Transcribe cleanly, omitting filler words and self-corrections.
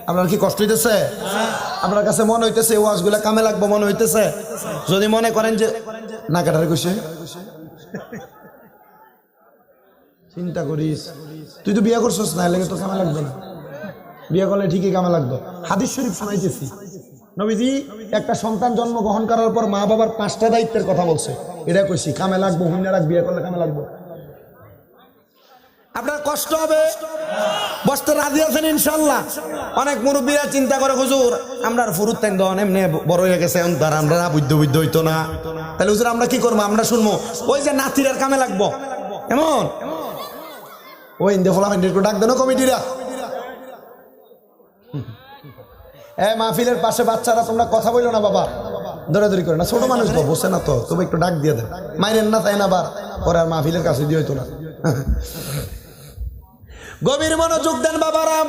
আপনার কি কষ্ট হইতেছে? আপনার কাছে মনে হইতেছে ওয়াজগুলা কামে লাগবো মনে হইতেছে? যদি মনে করেন যে না কাটারে কইছে চিন্তা করিস, তুই তো বিয়ে করছিস না, লেগে তো কামে লাগবে না। বিয়ে করলে ঠিকই কামে লাগবে। হাদিস শরীফ শোনাইতেছি, নবীজি একটা সন্তান জন্মগ্রহণ করার পর মা বাবার 5টা দায়িত্বের কথা বলছে। এটা কইছি কামে লাগবো, হুন্না রাখ, বিয়ে করলে কামে লাগবো। আপনার কষ্ট হবে, বসতে রাজি আছেন ইনশাল্লাহ? অনেক মুরব্বীরা চিন্তা করে হুজুর আমরা ফুরুত তেন দন এমনি বড় হয়ে গেছে, তার আমরা বুদ্ধ হইতো না, তাহলে হুজুর আমরা কি করবো? আমরা শুনবো ওই যে নাতির আর কামে লাগবো এমন ওই ইন্দে ডাক দেন কমিটিরা। মাহফিলের পাশে বাচ্চারা তোমরা কথা বললো না বাবা, দৌড়াদৌড়ি করে না, ছোট মানুষ বসে না তো, তবে একটু ডাক দিয়ে দেন, মাইরেন না তাই না, আবার পরে আর মাহফিলের কাছে দিয়ে হইতো না। গভীর মনোযোগ দেন বাবারাম।